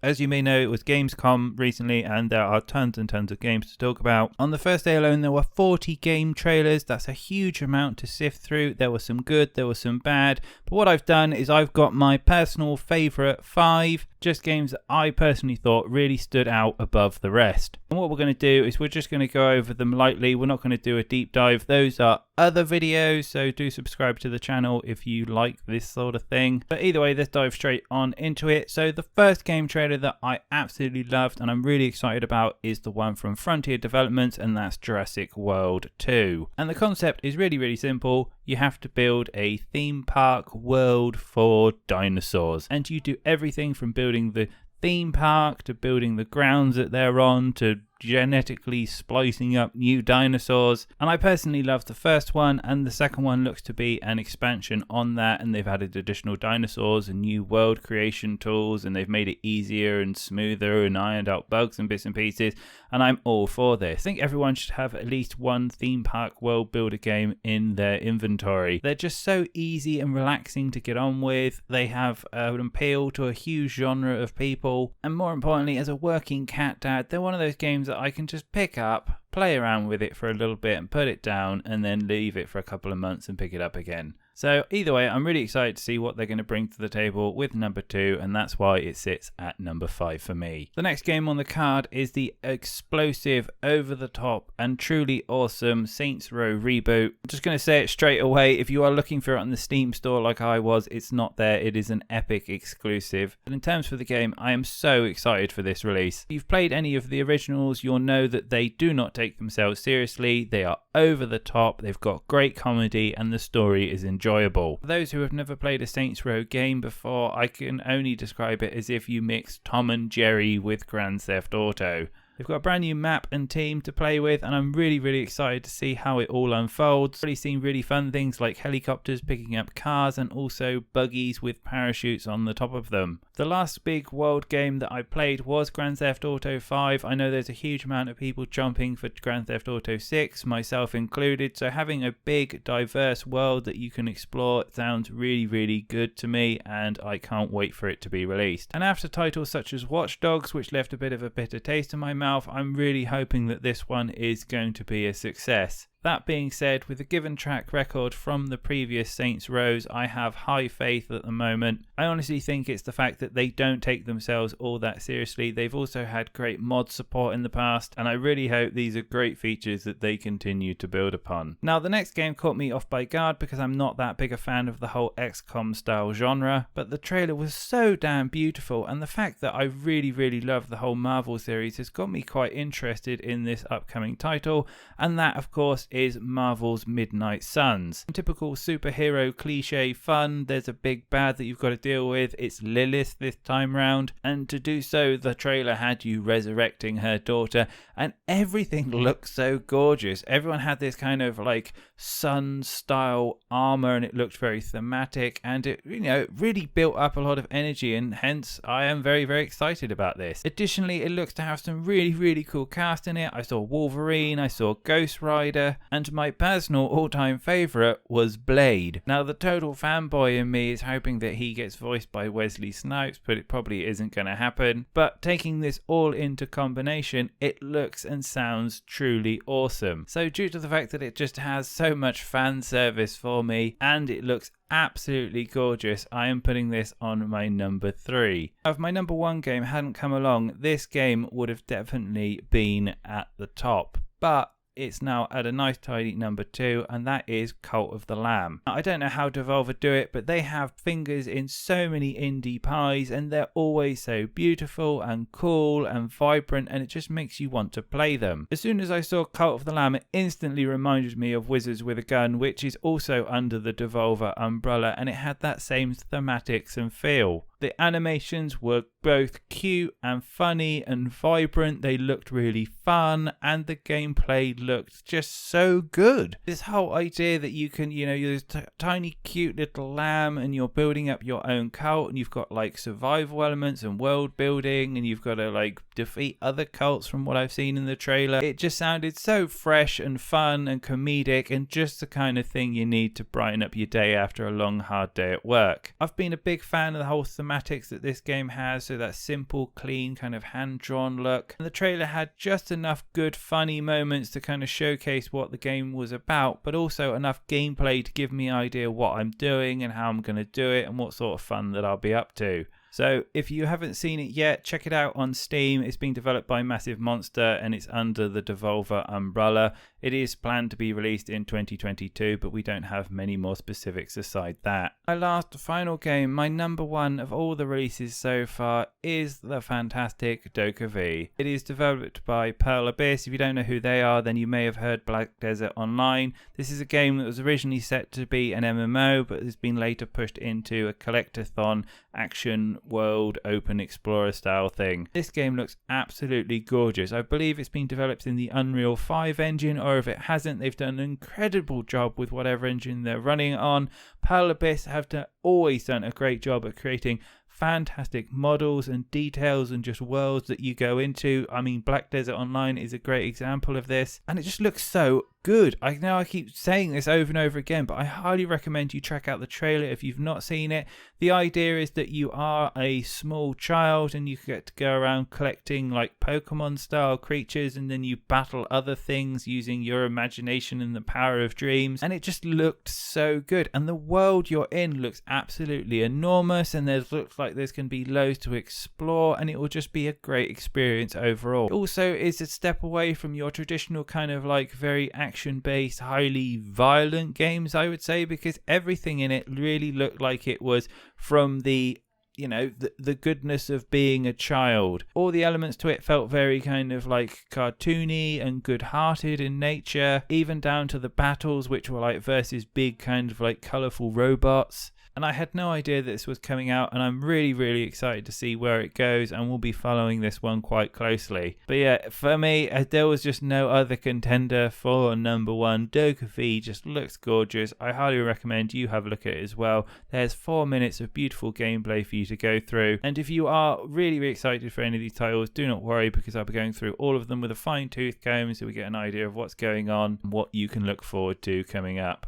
As you may know, it was Gamescom recently and there are tons and tons of games to talk about. On the first day alone, there were 40 game trailers. That's a huge amount to sift through. There were some good, there were some bad. But what I've done is I've got my personal favourite 5 just games that I personally thought really stood out above the rest. And what we're going to do is we're just going to go over them lightly. We're not going to do a deep dive. Those are other videos, so do subscribe to the channel if you like this sort of thing. But either way, let's dive straight on into it. So the first game trailer that I absolutely loved and I'm really excited about is the one from Frontier Developments, and that's Jurassic World 2. And the concept is really simple. You have to build a theme park world for dinosaurs, and you do everything from building the theme park to building the grounds that they're on to genetically splicing up new dinosaurs. And I personally love the first one, and the second one looks to be an expansion on that, and they've added additional dinosaurs and new world creation tools, and they've made it easier and smoother and ironed out bugs and bits and pieces, and I'm all for this. I think everyone should have at least one theme park world builder game in their inventory. They're just so easy and relaxing to get on with. They have an appeal to a huge genre of people, and more importantly, as a working cat dad, they're one of those games that I can just pick up, play around with it for a little bit and put it down, and then leave it for a couple of months and pick it up again. So either way, I'm really excited to see what they're going to bring to the table with number 2, and that's why it sits at number 5 for me. The next game on the card is the explosive, over-the-top, and truly awesome Saints Row reboot. I'm just going to say it straight away, if you are looking for it on the Steam store like I was, it's not there. It is an Epic exclusive. But in terms of the game, I am so excited for this release. If you've played any of the originals, you'll know that they do not take themselves seriously. They are over the top, they've got great comedy, and the story is enjoyable. For those who have never played a Saints Row game before, I can only describe it as if you mix Tom and Jerry with Grand Theft Auto. They've got a brand new map and team to play with, and I'm really excited to see how it all unfolds. I've already seen really fun things like helicopters picking up cars and also buggies with parachutes on the top of them. The last big world game that I played was Grand Theft Auto 5. I know there's a huge amount of people jumping for Grand Theft Auto 6, myself included, so having a big diverse world that you can explore sounds really good to me, and I can't wait for it to be released. And after titles such as Watch Dogs, which left a bit of a bitter taste in my mouth, I'm really hoping that this one is going to be a success. That being said, with a given track record from the previous Saints Rows, I have high faith at the moment. I honestly think it's the fact that they don't take themselves all that seriously. They've also had great mod support in the past, and I really hope these are great features that they continue to build upon. Now, the next game caught me off by guard because I'm not that big a fan of the whole XCOM style genre, but the trailer was so damn beautiful, and the fact that I really love the whole Marvel series has got me quite interested in this upcoming title, and that of course is Marvel's Midnight Suns. Typical superhero cliche fun. There's a big bad that you've got to deal with. It's Lilith this time round, and to do so the trailer had you resurrecting her daughter, and everything looks so gorgeous. Everyone had this kind of like sun style armor, and it looked very thematic, and it really built up a lot of energy, and hence I am very excited about this. Additionally, it looks to have some really cool cast in it. I saw Wolverine, I saw Ghost Rider, and my personal all-time favourite was Blade. Now, the total fanboy in me is hoping that he gets voiced by Wesley Snipes, but it probably isn't going to happen. But taking this all into combination, it looks and sounds truly awesome. So due to the fact that it just has so much fan service for me, and it looks absolutely gorgeous, I am putting this on my number 3. If my number 1 game hadn't come along, this game would have definitely been at the top. But it's now at a nice tidy number 2, and that is Cult of the Lamb. Now, I don't know how Devolver do it, but they have fingers in so many indie pies, and they're always so beautiful and cool and vibrant, and it just makes you want to play them. As soon as I saw Cult of the Lamb, it instantly reminded me of Wizards with a Gun, which is also under the Devolver umbrella, and it had that same thematics and feel. The animations were both cute and funny and vibrant. They looked really fun, and the gameplay looked just so good. This whole idea that you can, you're this tiny cute little lamb and you're building up your own cult, and you've got like survival elements and world building, and you've got to like defeat other cults from what I've seen in the trailer. It just sounded so fresh and fun and comedic, and just the kind of thing you need to brighten up your day after a long hard day at work. I've been a big fan of the whole thematic thematics that this game has, so that simple, clean, kind of hand-drawn look. And the trailer had just enough good, funny moments to kind of showcase what the game was about, but also enough gameplay to give me an idea what I'm doing and how I'm going to do it and what sort of fun that I'll be up to. So if you haven't seen it yet, check it out on Steam. It's being developed by Massive Monster and it's under the Devolver umbrella. It is planned to be released in 2022, but we don't have many more specifics aside that. My last final game, my number one of all the releases so far, is the fantastic Dokkan V. It is developed by Pearl Abyss. If you don't know who they are, then you may have heard Black Desert Online. This is a game that was originally set to be an MMO, but has been later pushed into a collectathon action world open explorer style thing. This game looks absolutely gorgeous. I believe it's been developed in the Unreal 5 engine, or if it hasn't, they've done an incredible job with whatever engine they're running it on. Pearl Abyss have always done a great job at creating fantastic models and details and just worlds that you go into. I mean, Black Desert Online is a great example of this, and it just looks so good. I know I keep saying this over and over again, but I highly recommend you check out the trailer if you've not seen it. The idea is that you are a small child and you get to go around collecting like Pokemon style creatures, and then you battle other things using your imagination and the power of dreams, and it just looked so good. And the world you're in looks absolutely enormous, and there looks like there's going to be loads to explore, and it will just be a great experience overall. It also is a step away from your traditional kind of like very action-based, highly violent games, I would say, because everything in it really looked like it was from the goodness of being a child. All the elements to it felt very kind of like cartoony and good-hearted in nature, even down to the battles, which were like versus big kind of like colourful robots. And I had no idea that this was coming out, and I'm really, really excited to see where it goes, and we'll be following this one quite closely. But yeah, for me, there was just no other contender for number one. Dokkan V just looks gorgeous. I highly recommend you have a look at it as well. There's 4 minutes of beautiful gameplay for you to go through, and if you are really, really excited for any of these titles, do not worry, because I'll be going through all of them with a fine-tooth comb so we get an idea of what's going on and what you can look forward to coming up.